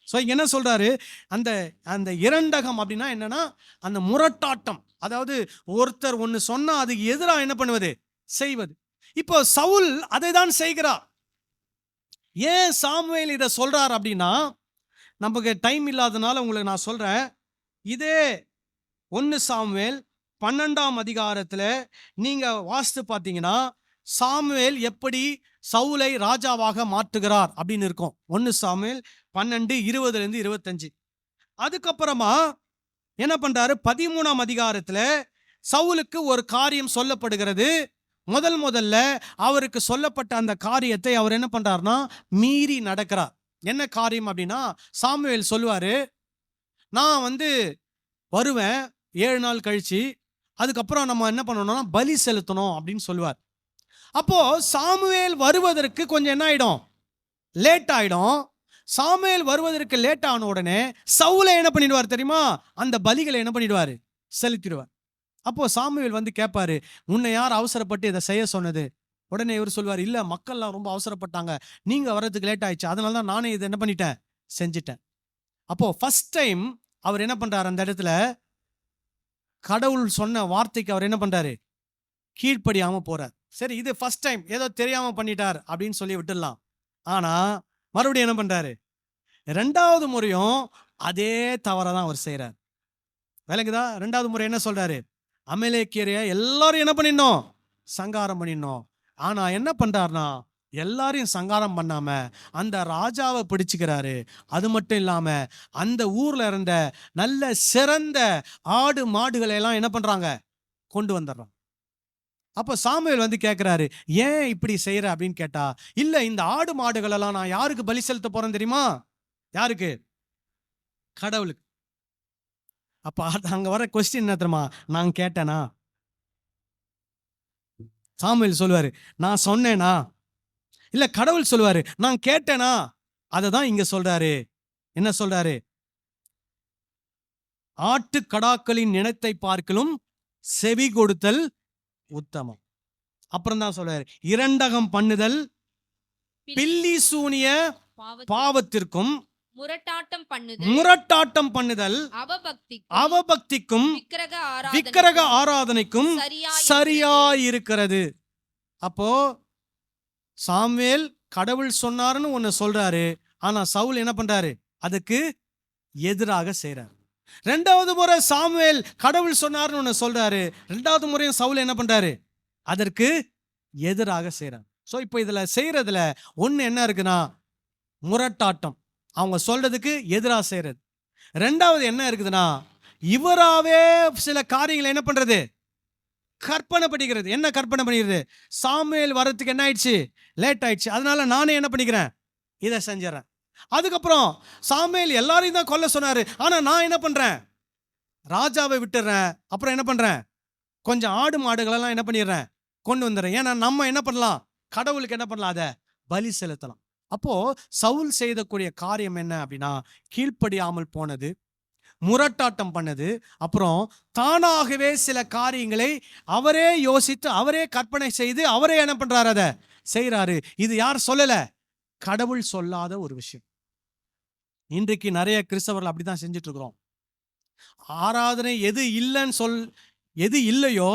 ஸோ இங்க என்ன சொல்றாரு? அந்த அந்த இரண்டகம் அப்படின்னா என்னன்னா, அந்த முரட்டாட்டம். அதாவது ஒருத்தர் ஒன்று சொன்னா அதுக்கு எதிராக என்ன பண்ணுவது? செய்வது. இப்போ சவுல் அதை தான் செய்கிறார். ஏன் சாமுவேல் இதை சொல்றார் அப்படின்னா, நமக்கு டைம் இல்லாதனால உங்களுக்கு நான் சொல்றேன். இதே 1 சாமுவேல் 12ஆம் அதிகாரத்துல நீங்க வாசித்து பார்த்தீங்கன்னா, சாமுவேல் எப்படி சவுலை ராஜாவாக மாற்றுகிறார் அப்படின்னு இருக்கும். 1 சாமுவேல் 12:20-25. அதுக்கப்புறமா என்ன பண்றாரு? 13ஆம் அதிகாரத்துல சவுலுக்கு ஒரு காரியம் சொல்லப்படுகிறது. முதல்ல அவருக்கு சொல்லப்பட்ட அந்த காரியத்தை அவர் என்ன பண்றாருன்னா மீறி நடக்கிறார். என்ன காரியம் அப்படின்னா, சாமுவேல் சொல்லுவாரு, நான் வருவேன் 7 நாள் கழிச்சு, அதுக்கப்புறம் நம்ம என்ன பண்ணணும்னா பலி செலுத்தணும் அப்படின்னு சொல்லுவார். அப்போ சாமுவேல் வருவதற்கு கொஞ்சம் என்ன ஆயிடும்? லேட் ஆயிடும். சாமுவேல் வருவதற்கு லேட் ஆன உடனே சவுலை என்ன பண்ணிடுவார் தெரியுமா? அந்த பலிகளை என்ன பண்ணிடுவாரு? செலுத்திடுவார். அப்போ சாமுவேல் வந்து கேட்பாரு, உன்னை யார் அவசரப்பட்டு இதை செய்ய சொன்னது? உடனே இவர் சொல்வார், இல்ல மக்கள்லாம் ரொம்ப அவசரப்பட்டாங்க, நீங்க வர்றதுக்கு லேட் ஆயிடுச்சு, அதனால தான் நானே இதை என்ன பண்ணிட்டேன், செஞ்சிட்டேன். அப்போ ஃபர்ஸ்ட் டைம் அவர் என்ன பண்றாரு, அந்த இடத்துல கடவுள் சொன்ன வார்த்தைக்கு அவர் என்ன பண்றாரு, கீழ்ப்படியாம போறார். சரி, இது ஃபர்ஸ்ட் டைம், ஏதோ தெரியாம பண்ணிட்டார் அப்படின்னு சொல்லி விட்டுடலாம். ஆனா மறுபடியும் என்ன பண்றாரு, 2வது முறையும் அதே தவறை தான் அவர் செய்யறார். விளங்குதா? 2வது முறை என்ன சொல்றாரு, அமலேக்கியரைய எல்லாரும் என்ன பண்ணிடணும், சங்காரம் பண்ணிடணும். ஆனா என்ன பண்றாருனா, எல்லாரையும் சங்காரம் பண்ணாம அந்த ராஜாவை பிடிச்சுக்கிறாரு. அது மட்டும் இல்லாம அந்த ஊர்ல இருந்த நல்ல சிறந்த ஆடு மாடுகளை எல்லாம் என்ன பண்றாங்க, கொண்டு வந்துடுறாங்க. அப்போ சாமுவேல் வந்து கேட்கிறாரு, ஏன் இப்படி செய்யற அப்படின்னு கேட்டா, இல்ல இந்த ஆடு மாடுகள் எல்லாம் நான் யாருக்கு பலி செலுத்த போறேன் தெரியுமா? யாருக்கு? கடவுளுக்கு. அப்ப அங்க வர கொஸ்டின் என்ன தெரியுமா, நான் கேட்டேனா? சாமுவேல் சொல்லுவாரு, நான் சொன்னேனா? இல்ல கடவுள் சொல்லுவாரு, நான் கேட்டேனா? அததான் இங்க சொல்றாரு. என்ன சொல்றாரு, ஆட்டு கடாக்களின் நினைத்தை பார்க்கலும் செவி கொடுத்தல் உத்தமம். அப்புறம் தான் சொல்றாரு, இரண்டகம் பண்ணுதல் பில்லி சூனிய பாவத்திற்கும் முரட்டாட்டம் பண்ணுதல் அவபக்திக்கும் விக்கிரக ஆராதனைக்கும் சரியாயிருக்கிறது. அப்போ சாமுவேல் கடவுள் சொன்னாருன்னு ஒன்னு சொல்றாரு, ஆனா சவுல் என்ன பண்றாரு, அதுக்கு எதிராக செய்றாரு. 2வது முறை சாமுவேல் கடவுள் சொன்னாருன்னு ஒன்னு சொல்றாரு, 2வது முறையும் சவுல் என்ன பண்றாரு, அதற்கு எதிராக செய்றார். ஸோ இப்போ இதுல செய்யறதுல ஒன்று என்ன இருக்குன்னா, முரட்டாட்டம், அவங்க சொல்றதுக்கு எதிராக செய்யறது. 2வது என்ன இருக்குதுன்னா, இவராவே சில காரியங்களை என்ன பண்றது, கற்பனை பண்ணிக்கிறது. என்ன கற்பனை பண்ணிக்கிறது, சாமுவேல் வரத்துக்கு என்ன ஆயிடுச்சு, லேட் ஆயிடுச்சு, அதனால நானே என்ன பண்ணிக்கிறேன், இதை செஞ்சிடறேன். அதுக்கப்புறம் சாமுவேல் எல்லாரையும் தான் கொல்ல சொன்னாரு, ஆனா நான் என்ன பண்றேன், ராஜாவை விட்டுறேன். அப்புறம் என்ன பண்றேன், கொஞ்சம் ஆடு மாடுகளெல்லாம் என்ன பண்ணிடுறேன், கொண்டு வந்துடுறேன். ஏன்னா நம்ம என்ன பண்ணலாம், கடவுளுக்கு என்ன பண்ணலாம், அதை பலி செலுத்தலாம். அப்போ சவுல் செய்தக்கூடிய காரியம் என்ன அப்படின்னா, கீழ்ப்படியாமல் போனது, முரட்டாட்டம் பண்ணது, அப்புறம் தானாகவே சில காரியங்களை அவரே யோசித்து அவரே கற்பனை செய்து அவரே என்ன பண்றாரு, அதை செய்யறாரு. இது யார் சொல்லல, கடவுள் சொல்லாத ஒரு விஷயம். இன்றைக்கு நிறைய கிறிஸ்தவர்கள் அப்படிதான் செஞ்சுட்டு இருக்கிறோம். ஆராதனை எது இல்லையோ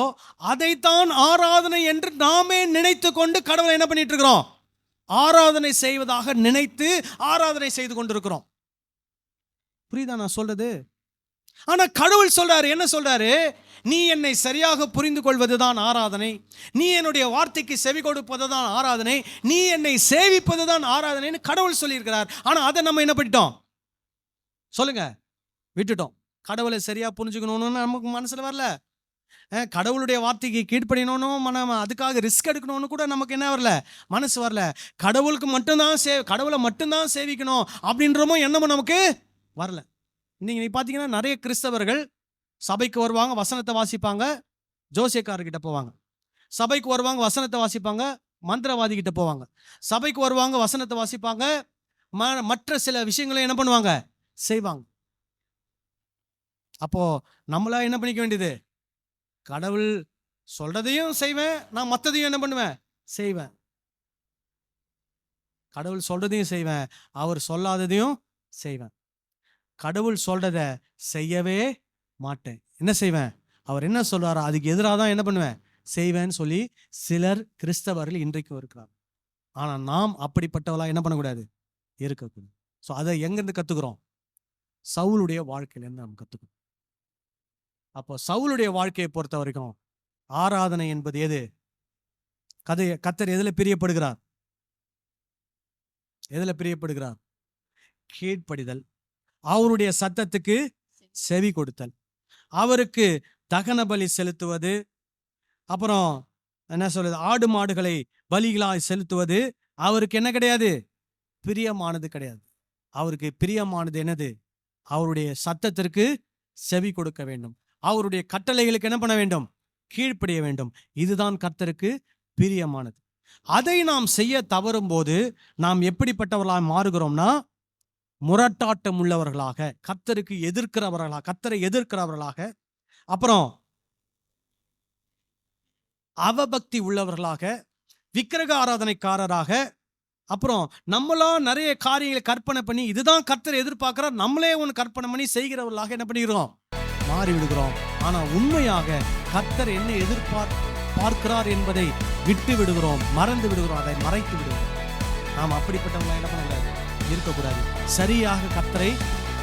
அதைத்தான் ஆராதனை என்று நாமே நினைத்து கொண்டு கடவுளை என்ன பண்ணிட்டு இருக்கிறோம், ஆராதனை செய்வதாக நினைத்து ஆராதனை செய்து கொண்டிருக்கிறோம். புரியுதா நான் சொல்றது? ஆனா கடவுள் சொல்றாரு, என்ன சொல்றாரு, நீ என்னை சரியாக புரிந்து கொள்வதுதான் ஆராதனை, நீ என்னுடைய வார்த்தைக்கு செவி கொடுப்பதுதான் ஆராதனை, நீ என்னை சேவிப்பதுதான் ஆராதனைன்னு கடவுள் சொல்லியிருக்கிறார். ஆனா அதை நம்ம என்ன பண்ணிட்டோம் சொல்லுங்க, விட்டுட்டோம். கடவுளை சரியா புரிஞ்சுக்கணும்னு நமக்கு மனசுல வரல, கடவுளுடைய வார்த்தைக்கு கீழ்ப்படியணும், அதுக்காக ரிஸ்க் எடுக்கணும்னு கூட நமக்கு என்ன வரல, மனசு வரல. கடவுளுக்கு மட்டும்தான் கடவுளை மட்டும்தான் சேவிக்கணும் அப்படின்றமோ எண்ணமும் நமக்கு வரல. நீ பார்த்தீங்கன்னா நிறைய கிறிஸ்தவர்கள் சபைக்கு வருவாங்க, வசனத்தை வாசிப்பாங்க, ஜோசியக்காரர்கிட்ட போவாங்க. சபைக்கு வருவாங்க, வசனத்தை வாசிப்பாங்க, மந்திரவாதி கிட்ட போவாங்க. சபைக்கு வருவாங்க, வசனத்தை வாசிப்பாங்க, மற்ற சில விஷயங்களை என்ன பண்ணுவாங்க, செய்வாங்க. அப்போ நம்மளா என்ன பண்ணிக்க வேண்டியது, கடவுள் சொல்றதையும் செய்வேன், நான் மற்றதையும் என்ன பண்ணுவேன், செய்வேன். கடவுள் சொல்றதையும் செய்வேன், அவர் சொல்லாததையும் செய்வேன். கடவுள் சொல்றத செய்யவே மாட்டேன். என்ன செய்வேன், அவர் என்ன சொல்றாரோ அதுக்கு எதிராக தான் என்ன பண்ணுவேன், செய்வேன்னு சொல்லி சிலர் கிறிஸ்தவர்கள் இன்றைக்கும் இருக்கிறார். ஆனா நாம் அப்படிப்பட்டவளா என்ன பண்ணக்கூடாது, இருக்கக்கூடாது. ஸோ அதை எங்கிருந்து கத்துக்கிறோம், சவுலுடைய வாழ்க்கையிலேருந்து நாம் கத்துக்கிறோம். அப்போ சவுலுடைய வாழ்க்கையை பொறுத்த வரைக்கும் ஆராதனை என்பது எது, கர்த்தர் எதுல பிரியப்படுகிறார், கீழ்ப்படிதல், அவருடைய சத்தத்துக்கு செவி கொடுத்தல், அவருக்கு தகன பலி செலுத்துவது, அப்புறம் என்ன சொல்றது, ஆடு மாடுகளை பலிகளாய் செலுத்துவது அவருக்கு என்ன கிடையாது, பிரியமானது கிடையாது. அவருக்கு பிரியமானது என்னது, அவருடைய சத்தத்திற்கு செவி கொடுக்க வேண்டும், அவருடைய கட்டளைகளுக்கு என்ன பண்ண வேண்டும், கீழ்ப்படிய வேண்டும். இதுதான் கர்த்தருக்கு பிரியமானது. அதை நாம் செய்ய தவறும் போது நாம் எப்படிப்பட்டவர்களாக மாறுகிறோம்னா, முரட்டாட்டம் உள்ளவர்களாக, கர்த்தரை எதிர்க்கிறவர்களாக, அப்புறம் அவபக்தி உள்ளவர்களாக, விக்கிரக ஆராதனைக்காரராக, அப்புறம் நம்மளா நிறைய காரியங்களை கற்பனை பண்ணி இதுதான் கர்த்தர் எதிர்பார்க்கிறார், நம்மளே ஒன்று கற்பனை பண்ணி செய்கிறவர்களாக என்ன பண்ணிடுறோம், மாறி விடுகிறோம். ஆனா உண்மையாக கர்த்தர் என்ன பார்க்கிறார் என்பதை விட்டு விடுகிறோம், மறந்து விடுகிறோம், அதை மறைத்து விடுகிறோம். நாம் அப்படிப்பட்டவங்களா என்ன பண்ணக்கூடாது, இருக்கக்கூடாது. சரியாக கர்த்தரை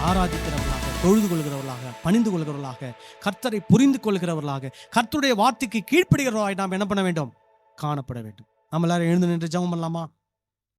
ஆராதிக்கிறவர்களாக, தொழுது கொள்கிறவர்களாக, பணிந்து கொள்கிறவர்களாக, கர்த்தரை புரிந்து கொள்கிறவர்களாக, கர்த்தருடைய வார்த்தைக்கு கீழ்ப்படுகிறவர்களாக நாம் என்ன பண்ண வேண்டும், காணப்பட வேண்டும். நம்ம எல்லாரும் எழுந்து நின்று ஜெபம் பண்ணலாமா?